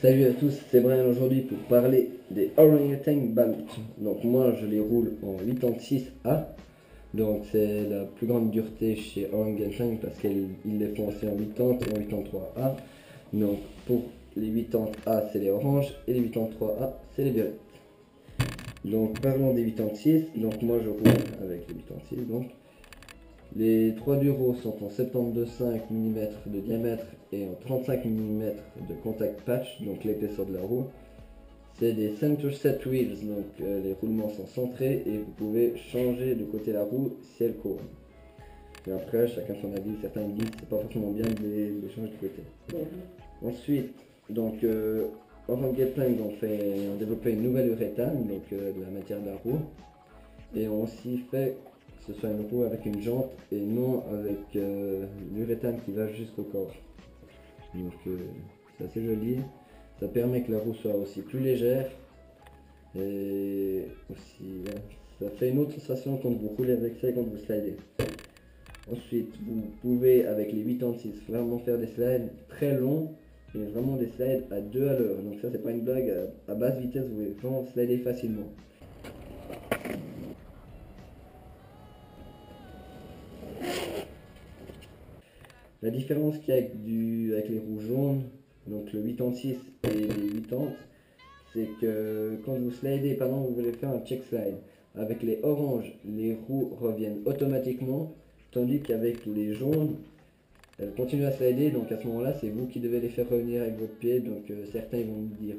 Salut à tous, c'est Brian aujourd'hui pour parler des Orangutan Balt. Donc moi je les roule en 86A, donc c'est la plus grande dureté chez Orangutan parce qu'ils les font aussi en 80 et en 83A. Donc pour les 80A c'est les oranges et les 83A c'est les violettes. Donc parlons des 86, donc moi je roule avec les 86 donc. Les 3 duros sont en 72,5 mm de diamètre et en 35 mm de contact patch, donc l'épaisseur de la roue. C'est des center set wheels, donc les roulements sont centrés et vous pouvez changer de côté la roue si elle court. Et après, chacun son avis, certains disent que c'est pas forcément bien de les changer de côté. Ensuite, donc Orangutan ont développé une nouvelle uréthane, donc de la matière de la roue. Et on aussi fait que ce soit une roue avec une jante et non avec l'uréthane qui va jusqu'au corps. Donc c'est assez joli. Ça permet que la roue soit aussi plus légère et aussi ça fait une autre sensation quand vous roulez avec ça et quand vous slidez. Ensuite vous pouvez avec les 86 vraiment faire des slides très longs et vraiment des slides à 2 à l'heure. Donc ça c'est pas une blague, à basse vitesse vous pouvez vraiment slider facilement. La différence qu'il y a avec les roues jaunes, donc le 86 et les 80, c'est que quand vous slidez, par exemple, vous voulez faire un check slide, avec les oranges, les roues reviennent automatiquement, tandis qu'avec les jaunes, elles continuent à slider, donc à ce moment-là, c'est vous qui devez les faire revenir avec votre pied, donc certains vont me dire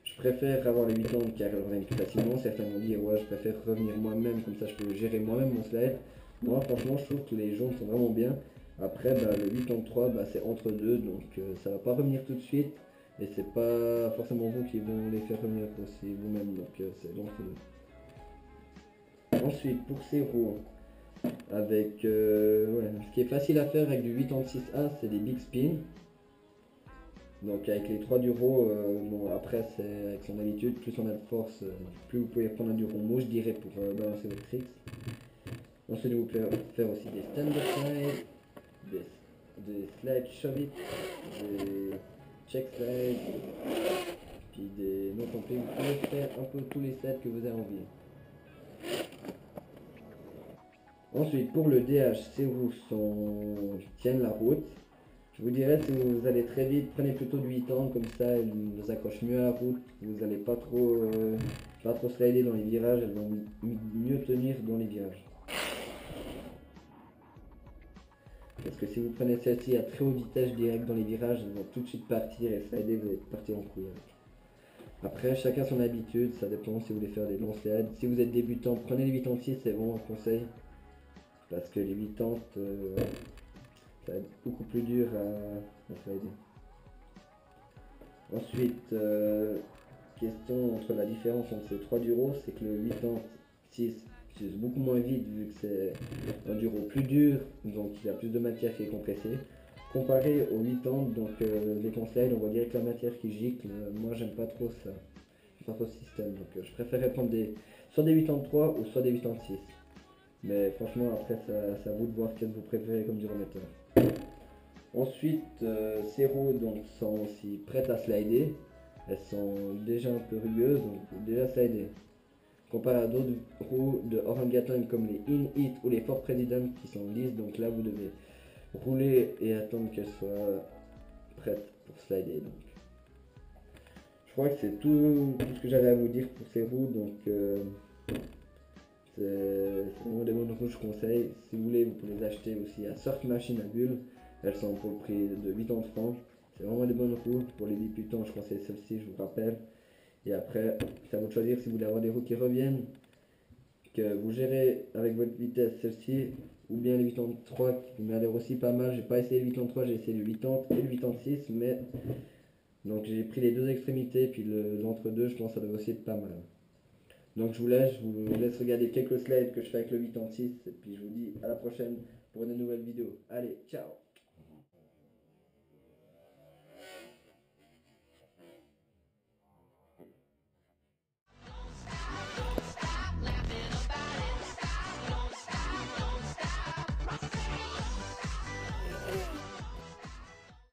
je préfère avoir les 80 car elles reviennent plus facilement, certains vont dire ouais je préfère revenir moi-même, comme ça je peux gérer moi-même mon slide. Moi franchement je trouve que les jaunes sont vraiment bien. Après le 83 c'est entre deux, donc ça va pas revenir tout de suite et c'est pas forcément vous qui vont les faire revenir aussi vous-même, donc c'est entre deux. Ensuite pour ces roues avec ce qui est facile à faire avec du 86A c'est des big spins. Donc avec les 3 duros, bon après c'est avec son habitude, plus on a de force, plus vous pouvez prendre un duro mou je dirais pour balancer votre tricks. Ensuite vous pouvez faire aussi des stand-up slide, des slide shove it, des check slide, puis des non complets. Vous pouvez faire un peu tous les slides que vous avez envie. Ensuite pour le DH, ces roues tiennent la route. Je vous dirais, si vous allez très vite, prenez plutôt du 80, comme ça elles vous accrochent mieux à la route, vous n'allez pas trop slider dans les virages, elles vont mieux tenir dans les virages. Parce que si vous prenez celle-ci à très haute vitesse direct dans les virages, elles vont tout de suite partir et slider, vous allez partir en couille avec. Après, chacun son habitude, ça dépend si vous voulez faire des longs slides. Si vous êtes débutant, prenez les 86, c'est vraiment un conseil. Parce que les 80, ça va être beaucoup plus dur à slider. Ensuite, question entre la différence entre ces 3 duros, c'est que le 86 s'use beaucoup moins vite vu que c'est un duro plus dur, donc il y a plus de matière qui est compressée. Comparé au 80, donc les slide, on voit direct la matière qui gicle. Moi j'aime pas trop ça, j'aime pas trop ce système, donc je préférerais prendre soit des 83 ou soit des 86. Mais franchement après c'est à vous de voir quel vous préférez comme durométeur. Ensuite, ces roues donc, sont aussi prêtes à slider. Elles sont déjà un peu rugueuses, donc déjà slider. Comparé à d'autres roues de Orangutan comme les In-It ou les Ford President qui sont lisses, donc là vous devez rouler et attendre qu'elles soient prêtes pour slider. Donc. Je crois que c'est tout ce que j'avais à vous dire pour ces roues, donc c'est vraiment des bonnes roues, je conseille. Si vous voulez, vous pouvez les acheter aussi à Surf Machine à Bulle. Elles sont pour le prix de 80 francs. C'est vraiment des bonnes roues. Pour les débutants, je crois que c'est celle-ci, je vous rappelle. Et après, c'est à vous de choisir si vous voulez avoir des roues qui reviennent, que vous gérez avec votre vitesse celle-ci, ou bien les 83 qui m'a l'air aussi pas mal. J'ai pas essayé le 83, j'ai essayé le 80 et le 86, mais donc j'ai pris les deux extrémités, puis l'entre-deux, je pense que ça doit aussi être pas mal. Donc je vous laisse regarder quelques slides que je fais avec le 86, et puis je vous dis à la prochaine pour une nouvelle vidéo. Allez, ciao!